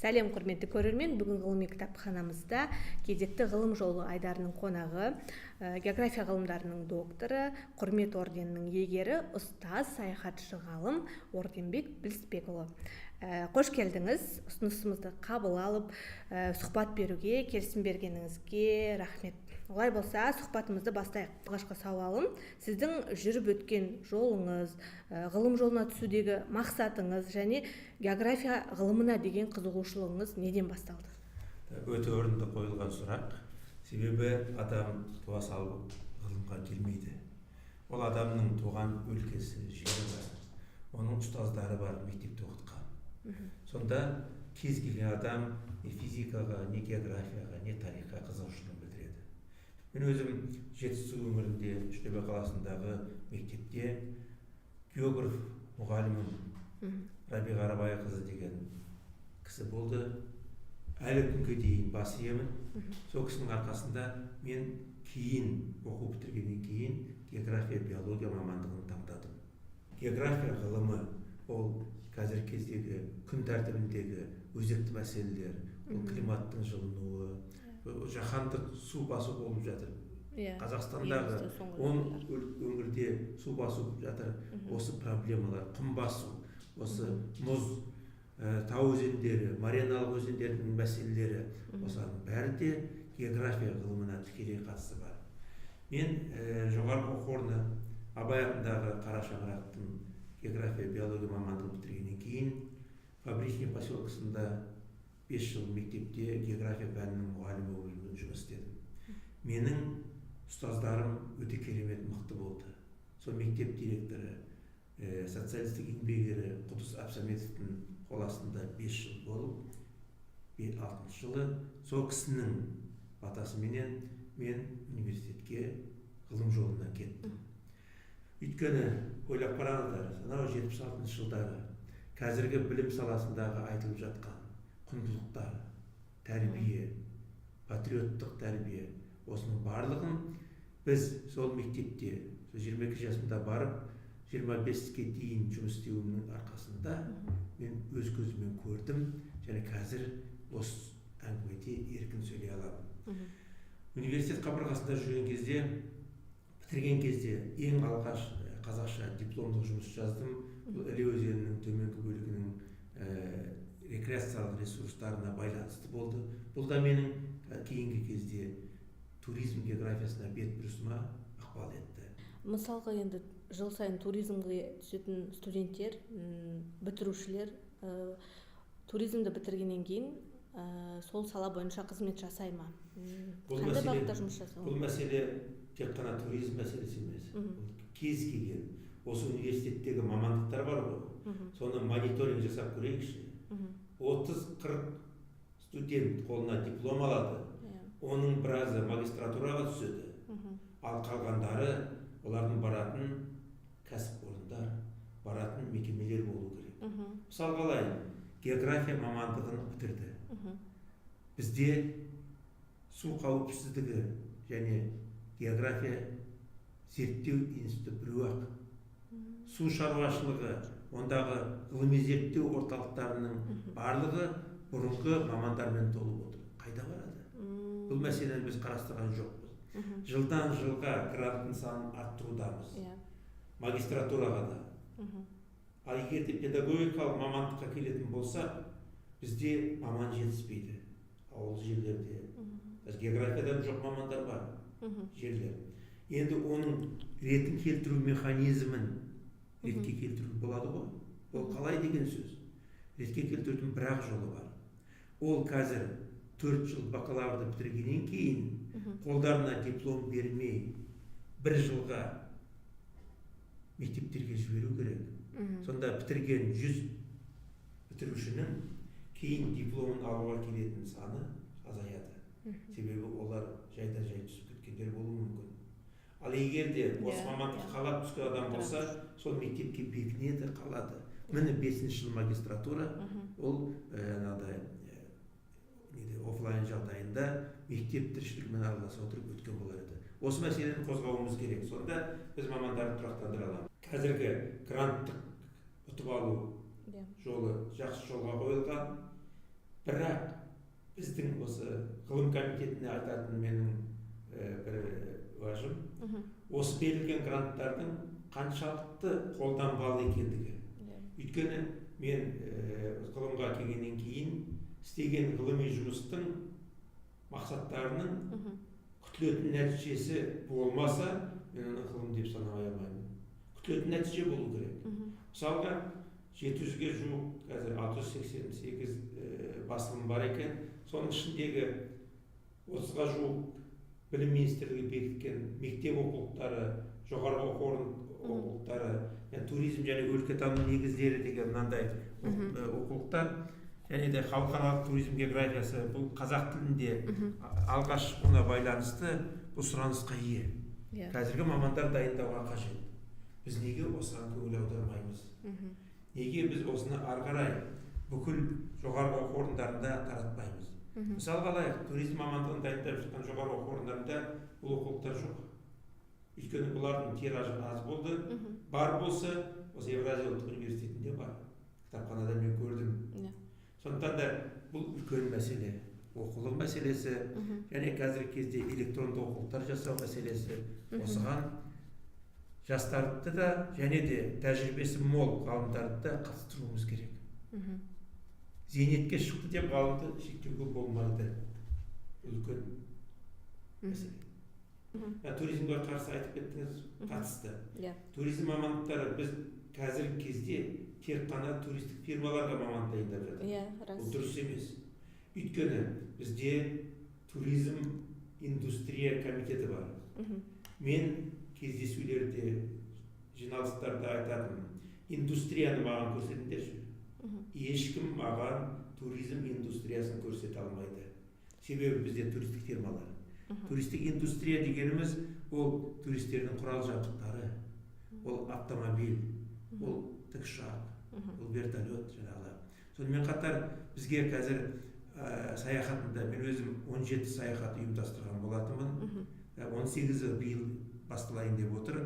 Сәлем құрметті көрермен, бүгін ғылыми кітапханамызда кезекті ғылым жолы айдарының қонағы, география ғылымдарының докторы, құрмет орденінің иегері, ұстаз, саяхатшы ғалым Орденбек Білісбекұлы. Қош келдіңіз. Ұсынысымызды қабыл алып, сұхбат беруге келісім бергеніңізге рахмет. Олай болса, сұхбатымызды бастайық. Алғашқы сауалым, сіздің жүріп өткен жолыңыз, ғылым жолына түсудегі мақсатыңыз және география ғылымына деген қызығушылығыңыз неден басталды? Өте орынды қойылған сұрақ. Себебі адам туа салып ғылымға келмейді. Ол адамның туған өлкесі, жері бар. Оның ұстаздары бар, мектепте оқытқан. Сонда кез келген адам не физикаға, не географияға, не тарихқа қызығушылығын білдіреді. Мен өзім Жетісу өңірінде Үштөбе қаласындағы мектепте географ мұғалімім Рабиға Арабайқызы деген кісі болды. Әлі күнге дейін бас иемін. Сол кісінің арқасында мен кейін оқу бітіргеннен кейін география, биология мамандығын таңдадым. География ғылымы ол қазір кездегі күн тәртібіндегі өзекті мәселелер, ол климаттың жылынуы, жаһандық су басу болып жатыр. Қазақстандағы 10 өңірде су басу жатыр. Осы проблемалар, құм басу, осы мұз, тау өзендері, мареналық өзендердің мәселелері, осының бәрі де география ғылымына тікелей қатысы бар. Мен жоғарғы оқу орны Абай атындағы Қара Шаңырақтың география, биология мамандығын бітіргеннен кейін Фабричный поселкесында 5 жыл мектепте география пәнінің мұғалімі болып жұмыс істедім. Менің ұстаздарым өте керемет мықты болды. Сол мектеп директоры, социалистік еңбек ері Құдыс Әбсәметовтің қол астында 5 жыл болып, 6 жылы сол кісінің батасыменен мен университетке ғылым жолына кеттім. Өйткені ойлап қараңыздар, санау 76 жылдары қазіргі білім саласындағы айтылып жатқан құндылықтар, тәрбие, патриоттық тәрбие, осының барлығын біз сол мектепте 22 жасымда барып, 25-ке дейін жұмыс істеуімнің арқасында мен өз көзіммен көрдім, және қазір осы әңгімеде еркін сөйлей аламын. Университет қабырғасында жүрген кезде, бітірген кезде ең алғаш қазақша дипломдық жұмыс жаздым. Іле өзенінің төменгі бөлігінің рекреациялық ресурстарына байланысты болды. Бұл да менің кейінгі кезде туризм географиясына бет бұрысыма ықпал етті. Мысалға, енді жыл сайын туризмге түсетін студенттер, бітірушілер туризмді бітіргеннен кейін сол сала бойынша қызмет жасай ма? Қандай бағытта жұмыс жасау? Бұл мәселе тек қана туризм мәселесі емес. Кез келген осы университеттегі мамандықтар бар ғой. Соны мониторинг жасап көрейікші. 30-40 студент қолына диплом алады. Оның біразы магистратураға түседі. Ал қалғандары олардың баратын кәсіпорындар, баратын мекемелер болу керек. Мысал қалай, география мамандығын бітірді. Бізде су қауіпсіздігі және география зерттеу институты біреу-ақ. Су шаруашылығы, ондағы ғылыми зерттеу орталықтарының барлығы бұрынғы мамандармен толып отыр. Қайда барады? Бұл мәселені біз қарастырған жоқпыз. Жылдан жылға гранттың санын арттырудамыз. Магистратураға да. Ал егер де педагогикалық мамандыққа келетін болса, бізде маман жетіспейді. Ауыл жерлерде. Географиядан жоқ мамандар бар. Жерлер. Енді оның ретін келтіру механизмін ретке келтіру болады ғой. Ол қалай деген сөз? Ретке келтірудің бір-ақ жолы бар. Ол қазір 4 жыл бакалаврды бітіргеннен кейін қолдарына диплом бермей 1 жылға мектептерге жіберу керек. Сонда бітірген 100 бітірушінің кейін дипломын алуға келетін саны азаяды. Себебі олар жайдан-жай түсіп кеткендер болуы мүмкін. Ал егер де осы мамандыққа қалап түскен адам болса, сол мектепке бекінеді, қалады. Міне 5 жыл магистратура, ол офлайн жағдайында мектеп тіршілігімен араласа отырып өткен болар еді. Осы мәселені қозғауымыз керек. Сонда біз мамандарды тұрақтандыра аламыз. Қазіргі гранттық ұтып алу жолы жақсы жолға қойылған. бірақ біздің осы ғылым комитетіне айтатын менің бір уәжім, осы берілген гранттардың қаншалықты қолданбалы екендігі. Өйткені мен ғылымға келгеннен кейін істеген ғылыми жұмыстың мақсаттарының күтілетін нәтижесі болмаса, мен оны ғылым деп санамай алмаймын. Күтілетін нәтиже болу керек. Мысалға 700-ге жуық, қазір 688 басылым бар екен. Соның ішіндегі 30-ға жуық білім министрлігі бекіткен мектеп оқулықтары, жоғарғы оқу оқулықтары, туризм және өлкетану негіздері деген мынандай оқулықтар, және де халықаралық туризм географиясы, бұл қазақ тілінде алғаш ona байланысты бұл сұранысқа ие. Қазіргі мамандар дайындауға қажет. Біз неге осыған көңіл аудармаймыз? Неге біз осыны ары қарай бүкіл жоғарғы оқу орындарында таратпаймыз? Мысалға алайық, туризм мамандығын дайындап жатқан жоғарғы оқу орындарында бұл оқулықтар жоқ. Өйткені бұлардың тиражы аз болды. Бар болса, осы Евразия ұлттық университетінде бар. Кітапханада мен көрдім. Сондықтан да бұл үлкен мәселе. Оқулық мәселесі, және қазіргі кезде электронды оқулықтар жасау мәселесі. Осыған жастарды да, және де тәжірибесі мол ғалымдарды да қатыстыруымыз керек. Зейнетке шықты деп ғалымды шектеуге болмайды. Үлкен мәселе. Туризмге қарсы айтып кеттіңіз, қатысты. Туризм мамандықтары біз қазіргі кезде тек қана туристік фирмаларға маман дайындап жатыр. Бұл дұрыс емес. Өйткені бізде туризм индустрия комитеті бар. Мен кездесулерде, жиналыстарда айтатынмын, индустрияны маған көрсетіңдерші. Ешкім маған туризм индустриясын көрсете алмайды. Себебі бізде туристік фирмалар. Туристік индустрия дегеніміз ол туристердің құрал жабдықтары, ол автомобиль, ол тікұшақ, ол вертолет жаңағы. Сонымен қатар бізге қазір саяхатында мен өзім 17 саяхат ұйымдастырған болатынмын. 18-і биыл басталайын деп отыр.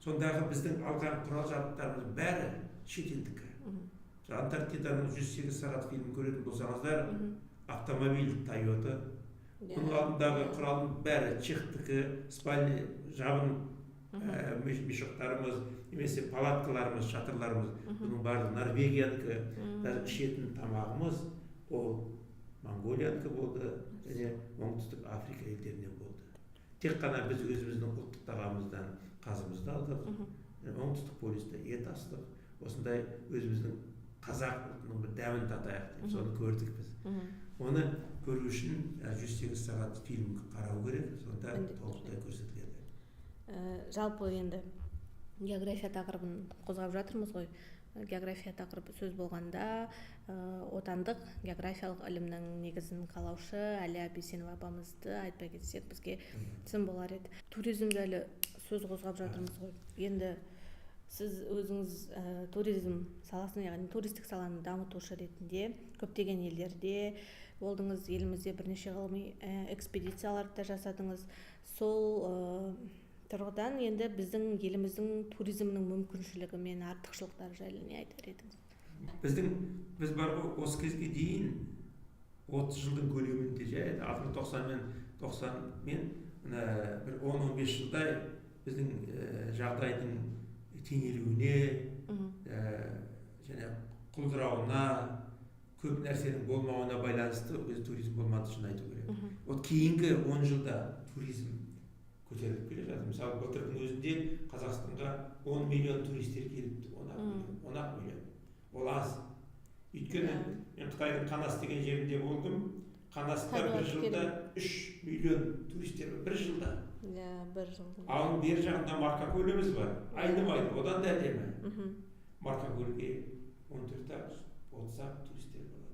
Сондағы біздің алған құрал жабдықтарымыз бәрі шетелдікі. Антарктиданың 108 сағат фильмін көретін болсаңыздар, автомобиль Toyota, бұның алдындағы құралдың бәрі чехтікі, спальный жабын мешоқтарымыз, немесе палаткаларымыз, шатырларымыз, бұның барлығы Норвегиянікі, даже ішетін тамағымыз, ол Монголиянікі болды, және оңтүстік Африка елдерінен болды. Тек қана біз өзіміздің ұлттық тағамымыздан қазымызды алдық, оңтүстік полюсте ет астық, осындай өзіміздің қазақ ұлтының бір дәмін татайық деп соны көрдік біз. Оны көру үшін 108 сағат фильм қарау керек, сонда толықтай көрсетіледі. Жалпы енді география тақырыбын қозғап жатырмыз ғой. География тақырыбы сөз болғанда отандық географиялық ілімнің негізін қалаушы Әлия Бейсенова апамызды айтпай кетсек бізге сын болар еді. Туризм жайлы сөз қозғап жатырмыз ғой. Енді сіз өзіңіз туризм саласын, яғни туристік саланы дамытушы ретінде көптеген елдерде болдыңыз, елімізде бірнеше ғылыми экспедицияларды да жасадыңыз. Сол тұрғыдан енді біздің еліміздің туризмнің мүмкіншілігі мен артықшылықтары жайлы не айтар едіңіз? Біз бар ғой, осы кезге дейін 30 жылдың көлемінде жайды 60-90 мен бір 10-15 жылдай біздің жағдайдың теңелуіне және құлдырауына, көп нәрсенің болмауына байланысты өз туризм болмады шын айту керек. От кейінгі 10 жылда туризм көтеріліп келе жатыр. Мысалы, былтырдың өзінде Қазақстанға 10 миллион туристер келіпті, 10 миллион. Ол аз. Өйткені мен Қытайдың Қанас деген жерінде болдым. Қанаста бір жылда 3 миллион туристер бір жылда. Бір жылда. Ал бер жағында Маркакөліміз бар. Айнымайды, одан да әдемі. Маркакөлге 14-30 туристер болады.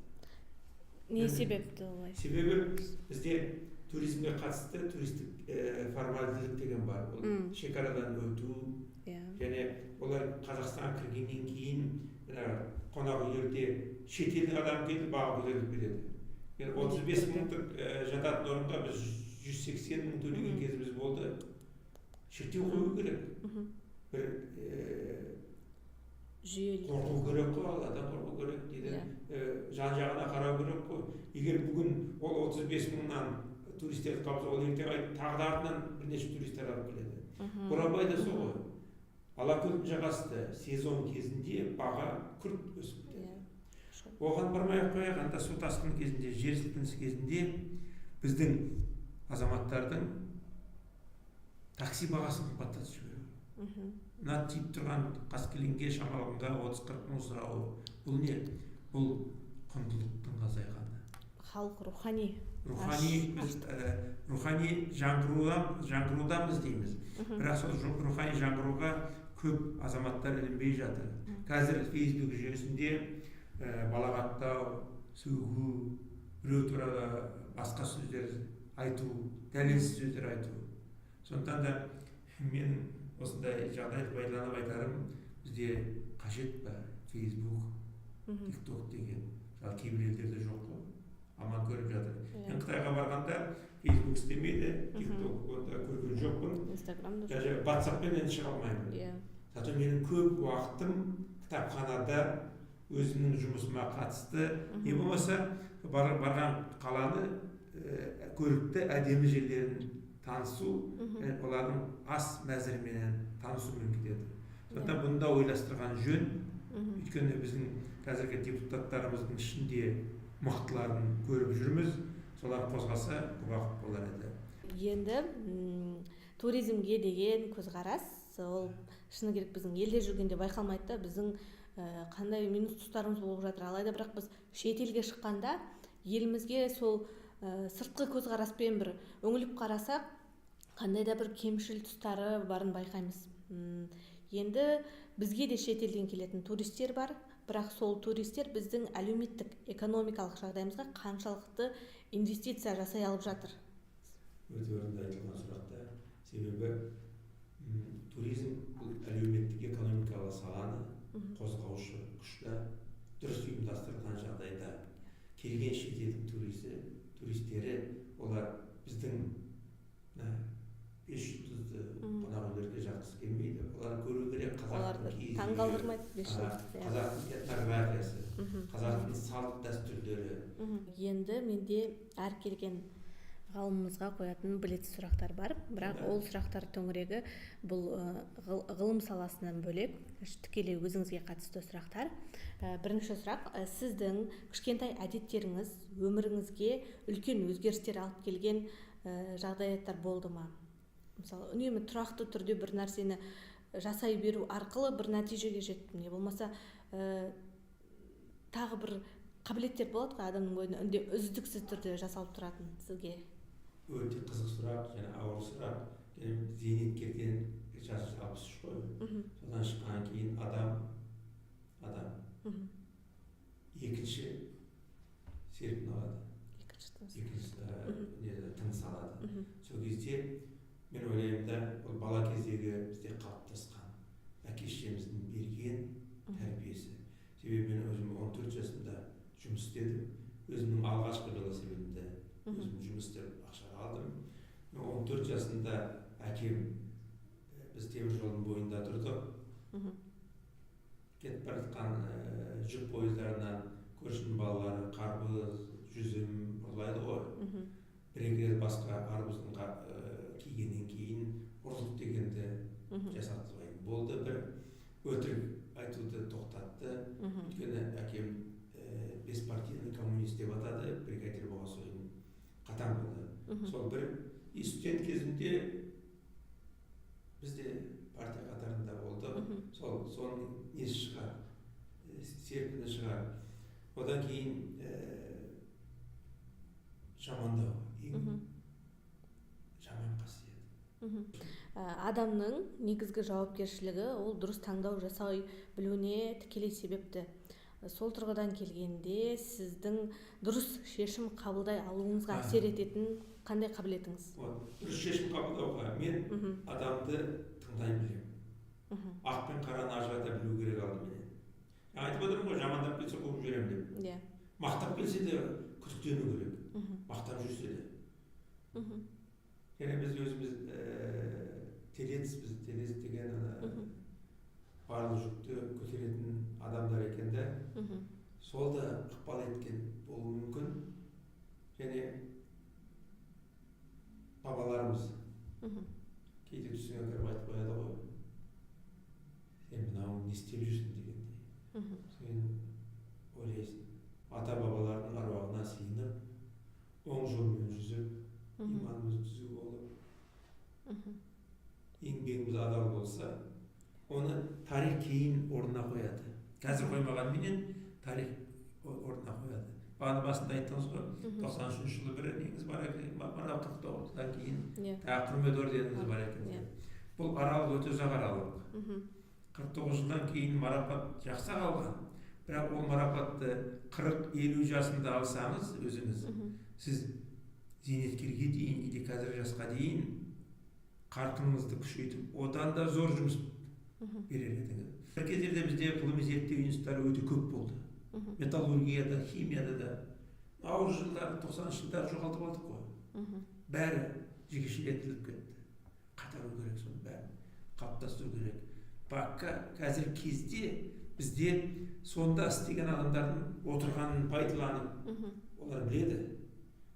Не себепті олай? Себебі бізде туризмге қатысты туристік формальділік деген бар. Ол шекарадан өту, және олар Қазақстанға кіргеннен кейін қонақ үйлерде шетелдің адам келіп баға көтеріліп кетеді. 35 мыңдық жататын орынға біз 180 мың төлеген кезіміз болды. Шектеу қою керек. Бір жүйелі қорқу керек қой, алладан қорқу керек дейді. Жан жағына қарау керек қой. Егер бүгін ол 35 мыңнан туристерді қабылдаса, ол ертең тағы да артынан бірнеше туристер алып келеді. Бурабай да сол ғой. Алакөлдің жағасында сезон кезінде баға күрт өсіп кетеді. Оған бармай-ақ қояйық, анда су тасқыны кезінде, жер сілкінісі кезінде біздің азаматтардың такси бағасын қымбаттатып жіберу. Мына тиіп тұрған Қаскелеңге, Шамалғанға 30-40 мың сұрауы, бұл не? Бұл құндылықтың азайғаны. Халық рухани жаңғырудамыз дейміз. Бірақ сол рухани жаңғыруға көп азаматтар ілінбей жатыр. Қазір Facebook жүйесінде балағаттау, сөгу, біреу туралы басқа сөздер айту, дәлелсіз сөздер айту. Сондықтан да мен осындай жағдайды пайдаланып айтарым, бізде қажет па Facebook, TikTok деген. Кейбір елдерде жоқ қой, аман көріп жатыр. Мен Қытайға барғанда Facebook істемейді, TikTok көрген жоқпын, Instagramда даже WhatsAppпен шыға алмаймын. Зато менің көп уақытым кітапханада өзімнің жұмысыма қатысты, не болмаса барған қаланы көрікті әдемі жерлерін танысу, олардың ас мәзіріменен танысу мүмкін еді. Сондықтан бұны да ойластырған жөн, өйткені біздің қазіргі депутаттарымыздың ішінде мықтыларын көріп жүрміз, солар қозғаса уақыт болар еді. Енді туризмге деген көзқарас, ол шыны керек біздің елде жүргенде байқалмайды да, біздің қандай минус тұстарымыз болып жатыр. Алайда бірақ біз шетелге шыққанда елімізге сол сыртқы көзқараспен бір өңіліп қарасақ, қандай да бір кемшіл тұстары барын байқаймыз. Енді бізге де шетелден келетін туристер бар, бірақ сол туристер біздің әлеуметтік, экономикалық жағдайымызға қаншалықты инвестиция жасай алып жатыр? Өте орынды айтылған сұрақта. Себебі туризм бұл әлеуметтік, экономикалық саланы қозғаушы күшті, дұрыс ұйымдастырылған жағдайда келген шетелдің туристері, олар біздің 5 жұлдызды қонақүйлерге жақсы келмейді. Олар көру керек қазақтың киіз үйі, қазақтың этнографиясы, қазақтың салт дәстүрлері. Енді менде әр келген ғалымымызға қоятын білетсіз сұрақтар бар, бірақ ол сұрақтар төңірегі бұл ғылым саласынан бөлек, тікелей өзіңізге қатысты сұрақтар. Бірінші сұрақ, сіздің кішкентай әдеттеріңіз өміріңізге үлкен өзгерістер алып келген жағдаяттар болды ма? Мысалы, үнемі тұрақты түрде бір нәрсені жасай беру арқылы бір нәтижеге жеттім, не болмаса тағы бір қабілеттер болады ғой адамның бойында үздіксіз түрде жасалып тұратын сізге? Өте қызық сұрақ, және ауыр сұрақ. Зейнеткерден жасы 63 қой. Содан шыққан кейін адам екінші серпін алады. Екінші тыныс алады. Сол кезде мен ойлаймын да, ол бала кездегі бізде қалыптасқан әке-шешеміздің берген тәрбиесі. Себебі мен өзім 14 жасымда жұмыс істедім. Өзімнің алғашқы велосипедімді өзім жұмыс істеп ақша алдым. 14 жасында әкем, біз темір жолдың бойында тұрдық. Кетіп бара жатқан жүк пойыздарынан көршінің балалары қарбыз, жүзім ұрлайды ғой. Бір-екі басқа арбыздың кигеннен кейін ұрлық дегенді жасатпайды. Болды, бір өтірік айтуды тоқтатты. Өйткені әкем беспартийный коммунист деп атады, бригадир болған соң қатаң болды. Сол бір студент кезімде бізде партия қатарында болды. Соның несі шығар, серпіні шығар. Одан кейін жамандау, ең жаман қасиет. Адамның негізгі жауапкершілігі ол дұрыс таңдау жасай білуіне тікелей себепті. Сол тұрғыдан келгенде сіздің дұрыс шешім қабылдай алуыңызға әсер ететін қандай қабілетіңіз? Дұрыс шешім қабылдауға мен адамды тыңдай білемін. Ақ пен қараны ажырата білу керек алдымен. Айтып отырмын ғой, жамандап келсе қуып жіберемін деп. Мақтап келсе де күдіктену керек. Мақтап жүрсе де. Және біз өзіміз телец деген барлық жүкті өзгеретін адамдар екен да. Сол да ықпал еткен болуы мүмкін. Және бабаларымыз кейде түсіңе кіріп айтып қояды ғой, сен мынауың не істеп жүрсің дегендей. Сен ойлайсың, ата бабалардың аруағына сыйынып, оң жолмен жүзіп, иманымыз түзу болып, еңбегіміз адал болса, оны тарих кейін орнына қояды. Қазір қоймағанменен тарих орнына қояды. Бағана басында айттыңыз ғой, 93 жылы бір неңіз бар екен, мынау 49-дан кейін тағы құрмет орденіңіз бар екен. Бұл аралық өте ұзақ аралық. 49 жылдан кейін марапат жақсы қалған. Бірақ ол марапатты 40-50 жасында алсаңыз өзіңіз, сіз зейнеткерге дейін, или қазіргі жасқа дейін қарқыныңызды күшейтіп, одан да зор жұмыс берер едіңіз. Бір кездерде бізде ғылыми зерттеу институттары өте көп болды. Металлургияда, химияда да. Ауыр жылдары, 90 жылдары жоғалтып алдық қой. Бәрі жекешелендіріліп кетті. Қайтару керек, соның бәрін қалыптастыру керек. Баққа қазір кезде бізде сонда істеген адамдардың отырғанын пайдаланып, олар біледі.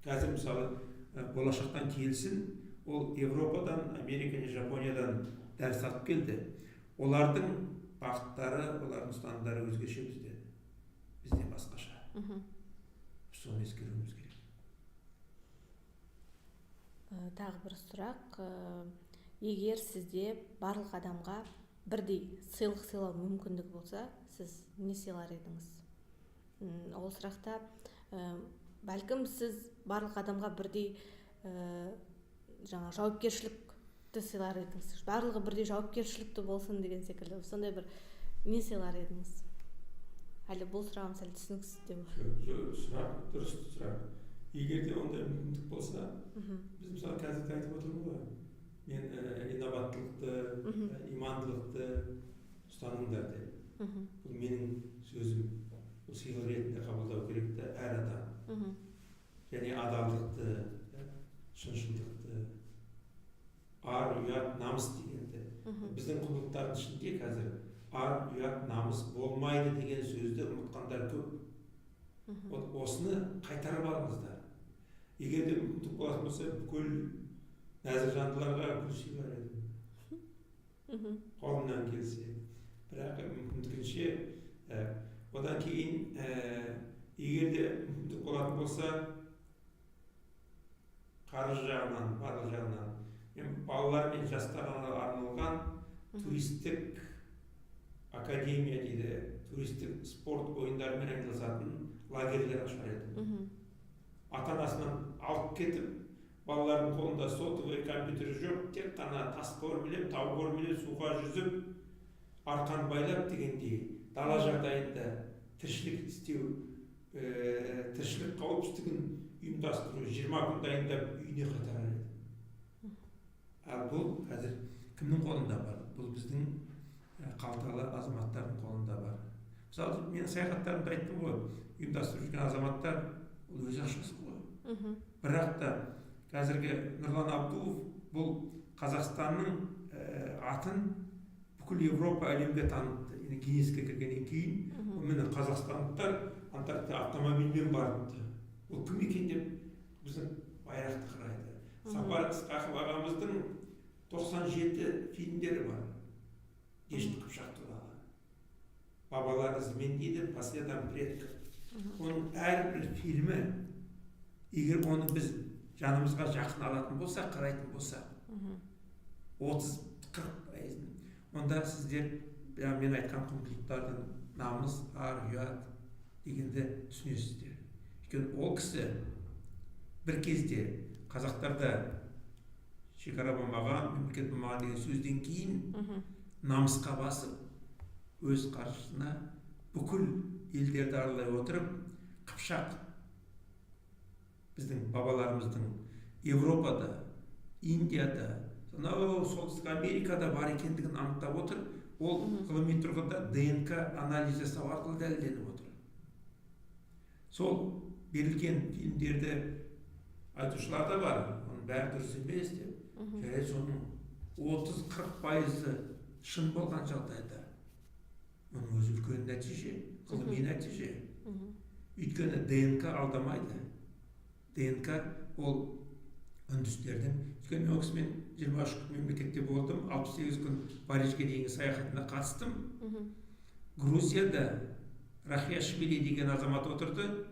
Қазір мысалы болашақтан келсін, ол Европадан, Америка және Жапониядан дәріс алып келді. Олардың бағыттары, олардың ұстанымдары өзгеше бізде басқаша. Соны ескеруіміз керек. Тағы бір сұрақ. Егер сізде барлық адамға бірдей сыйлық сыйлау мүмкіндігі болса, сіз не сыйлар едіңіз? Ол сұрақта бәлкім сіз барлық адамға бірдей жауапкершілікті сыйлар едіңіз. Барлығы бірдей жауапкершілікті болсын деген секілді. Сондай бір не сыйлар едіңіз? Әлі бұл сұрағым сәл түсініксіз деп. Сұрақ дұрыс сұрақ. Егер де ондай мүмкіндік болса, біз мысалы қазір айтып отырмын ғой, мен инабаттылықты, имандылықты ұстаныңдар деп. Бұл менің сөзім. Бұл сыйлық ретінде қабылдау керек те әр адам. Және адалдықты, шыншылдықты, ар, ұят, намыс дегенді. Біздің құндылықтардың ішінде қазір ар, ұят, намыс болмайды деген сөзді ұмытқандар көп. Осыны қайтарып алыңыздар. Егер де мүмкіндік болатын болса, бүкіл нәзір жандыларға гүл сыйлар едім. Қолымнан келсе. Бірақ мүмкіндігінше, одан кейін егер де мүмкіндік болатын болса, қаржы жағынан, барлық жағынан, балалар мен жастарға арналған туристік академия дейді, туристік спорт ойындарымен айналысатын лагерлер ашар едім. Ата-анасынан алып кетіп, балалардың қолында сотовый компьютер жоқ, тек қана тас көрмелеп, тау көрмелеп, суға жүзіп, арқан байлап дегендей дала жағдайында тіршілік істеу, тіршілік қауіпсіздігін ұйымдастыру, 20 күн дайындап үйіне қайтарар еді. Ал бұл қазір кімнің қолында бар? Бұл біздің қалталы азаматтардың қолында бар. Мысалы, мен саяхаттарымда айттым ғой, ұйымдастырып жүрген азаматтар ол өз ақшасы ғой. Бірақ та қазіргі Нұрлан Абдуов бұл Қазақстанның атын бүкіл Европа әлемге танытты. Гиннеске кіргеннен кейін, міне қазақстандықтар Антарктидаға автомобильмен барыпты. Ол кім екен деп біздің байрақты қарайды. Сапар Ысқақов ағамыздың 97 фильмдері бар. Дешті Қыпшақ туралы. Бабалар ізімен дейді, по следам предков. Оның әрбір фильмі, егер оны біз жанымызға жақын алатын болсақ, қарайтын болсақ, 30-40%, онда сіздер мен айтқан құндылықтардың намыс, ар, ұят дегенді түсінесіздер. Өйткені ол кісі бір кезде қазақтарда шекара болмаған, мемлекет болмаған деген сөзден кейін намысқа басып, өз қаржысына бүкіл елдерді аралай отырып, Қыпшақ біздің бабаларымыздың Европада, Индияда, солтүстік Америкада бар екендігін анықтап отыр. Ол ғылыми тұрғыда ДНК анализ жасау арқылы дәлелденіп отыр. Сол берілген фильмдерді айтушылар да бар, оның бәрі дұрыс емес деп. Және соның 30-40% шын болған жағдайда оның өзі үлкен нәтиже, ғылыми нәтиже. Өйткені ДНК алдамайды. ДНК ол үндістердің, өйткені мен осымен 23 күн мемлекетте болдым, 68 күн Парижге дейінгі саяхатына қатыстым. Грузияда Рахияшвили деген азамат отырды.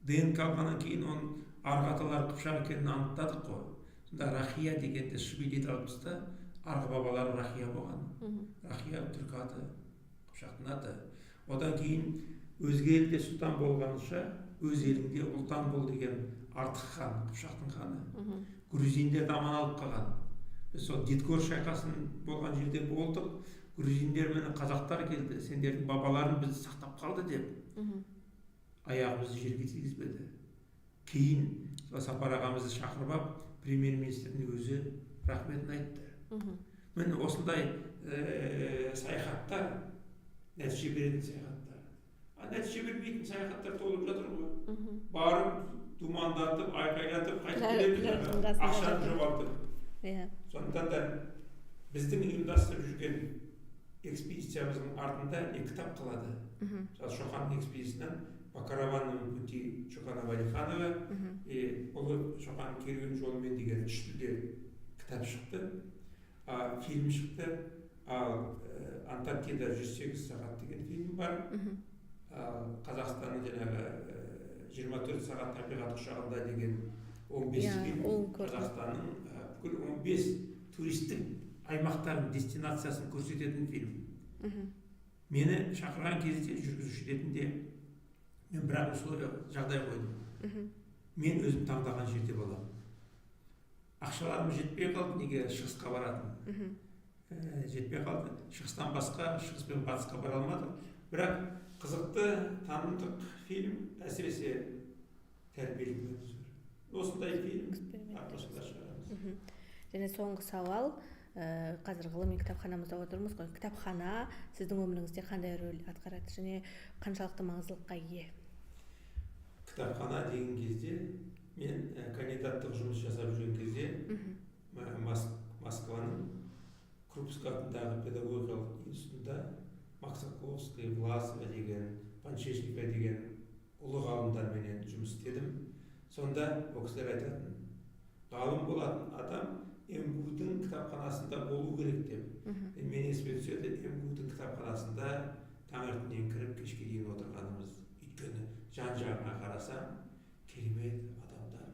ДНК алғаннан кейін оның арғы аталары қыпшақ екенін анықтадық қой. Сонда Рахия дегенде Швилиді алып тастап, арғы бабалары Рахия болған. Рахия түркі аты, қыпшақтың аты. Одан кейін өзге елде сұлтан болғанша, өз еліңде ұлтан бол деген артық хан, қыпшақтың ханы. Грузиндерді аман алып қалған. Біз сол Дидгор шайқасын болған жерде болдық. Грузиндер мен қазақтар келді, сендердің бабаларың бізді сақтап қалды деп. Аяғымызды жерге тигізбеді. Кейін Сапар ағамызды шақырып алып, премьер-министрдің өзі рахметін айтты. Міне осындай саяхаттар нәтиже беретін саяхаттар. Нәтиже бермейтін саяхаттар толып жатыр ғой. Барып, думандатып, айқайлатып, қайтып келеді, ақшаны жоғалтып. Сондықтан да біздің ұйымдастырып жүрген экспедициямыздың артында не кітап қалады. Мысалы Шоқанның экспедициясынан Покорованным пути Чокана Валиханова, ұлы Шоқан керуен жолымен деген 3 тілде кітап шықты, фильм шықты. Ал Антарктида 108 сағат деген фильм бар. Қазақстанның жаңағы 24 сағат табиғат құшағында деген 15 фильм, Қазақстанның бүкіл 15 туристік аймақтардың дестинациясын көрсететін фильм. Мені шақырған кезде жүргізуші ретінде мен бірақ условия жағдай қойдым. Мен өзім таңдаған жерде боламын. Ақшаларым жетпей қалды, неге шығысқа баратын. Жетпей қалды. Шығыстан басқа, шығыс пен батысқа бара алмадым. Бірақ қызықты, танымдық фильм, әсіресе тәрбиелік маңызы бар. Осындай фильм арқасында шығарамыз. Және соңғы сауал, қазір ғылыми кітапханамызда отырмыз ғой. Кітапхана сіздің өміріңізде қандай рөл атқарады және қаншалықты маңыздылыққа ие? Кітапхана деген кезде, мен кандидаттық жұмыс жасап жүрген кезде Москваның Крупская атындағы педагогикалық институтында Максаковский, Власова деген, Панчешникова деген ұлы ғалымдармен жұмыс істедім. Сонда ол кісілер айтатын, ғалым болатын адам МГУ-дің кітапханасында болу керек деп. Мен есіме түседі, МГУ-дің кітапханасында таңертеңнен кіріп кешке дейін отырғанымыз. Өйткені жан-жағына қарасам, керемет адамдар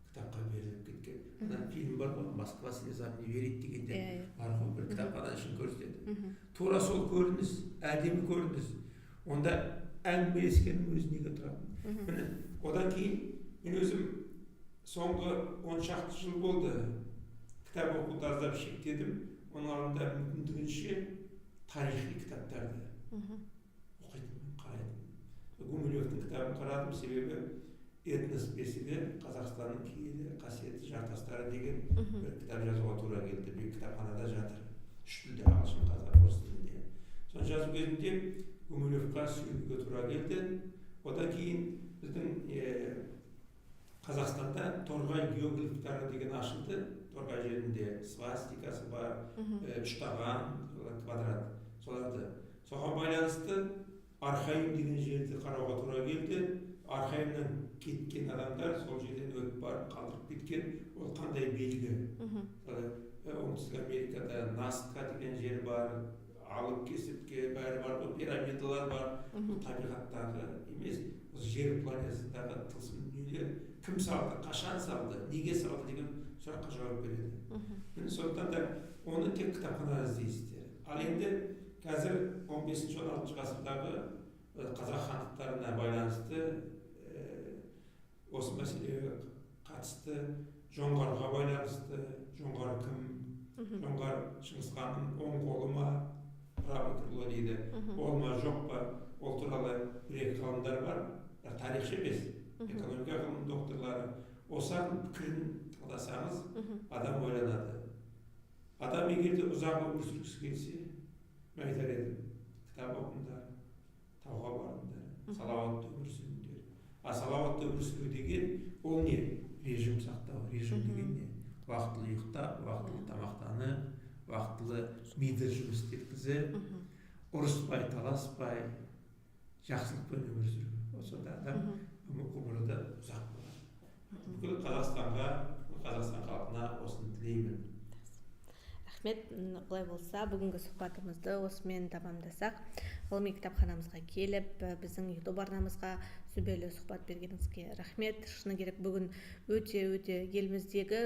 кітапқа беріліп кеткен. Ана фильм бар ғой, Москва слезам не верит дегенде бар ғой, бір кітапхана ішін көрсетеді. Тура сол көрініс, әдемі көрініс. Онда әңгімелескеннің өзі неге тұрады. Одан кейін мен өзім соңғы 10 шақты жыл болды кітап оқуды аздап шектедім. Оның алдында мүмкіндігінше тарихи кітаптарды оқитынмын, қарайтынмын. Гумилевтің кітабын қарадым, себебі этнос бесігі Қазақстанның киелі қасиетті жартастары деген бір кітап жазуға тура келді. Бір кітапханада жатыр. 3 тілде, ағылшын, қазақ, орыс тілінде. Соны жазу кезінде Гумилевқа сүйенуге тура келді. Одан кейін біздің Қазақстанда Торғай геоглифтары деген ашылды. Торғай жерінде свастикасы бар, 3-таған квадрат. Соларды. Соған байланысты Архаим деген жерді қарауға тура келді. Архаимнан кеткен адамдар сол жерден өтіп барып қалдырып кеткен. Ол қандай белгі? Оңтүстік Америкада Наска деген жер бар, алып кесіпке бәрі бар, пирамидалар бар. Бұл табиғаттағы емес, жер планетасындағы тылсым дүниелер. Кім салды, қашан салды, неге салды деген сұраққа жауап береді. Сондықтан да оны тек кітапханада іздейсіздер. Ал енді қазір 15-16 ғасырдағы қазақ хандықтарына байланысты осы мәселеге қатысты, жоңғарға байланысты, жоңғар кім, жоңғар Шыңғысханның оң қолы ма, правый крыло дейді, ол ма жоқ па, ол туралы бір-екі ғалымдар бар, тарихшы емес, экономика ғылым докторлары. Осының пікірін тыңдасаңыз, адам ойланады. Адам егерде ұзақ өмір сүргісі келсе, мен айтар едім, кітап оқыңдар, тауға барыңдар, салауатты өмір сүріңдер. Салауатты өмір сүру деген ол не? Режим сақтау. Режим деген не? Уақытылы ұйықтап, уақытылы тамақтанып, уақытылы миды жұмыс істеткізіп, ұрыспай таласпай жақсылықпен өмір сүру, сонда адам ғұмыры да ұзақ болады. Бүкіл Қазақстанға, Қазақстан халқына осыны тілеймін. Рахмет. Олай болса, бүгінгі сұхбатымызды осымен тамамдасақ. Ғылыми кітапханамызға келіп, біздің YouTube арнамызға сүбелі сұхбат бергеніңізге рахмет. Шыны керек, бүгін өте еліміздегі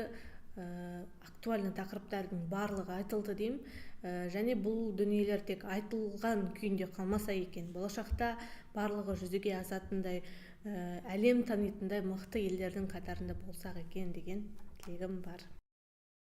актуальны тақырыптардың барлығы айтылды деймін. Және бұл дүниелер тек айтылған күйінде қалмаса екен, болашақта барлығы жүзеге асатындай, әлем танитындай мықты елдердің қатарында болсақ екен деген тілегім бар.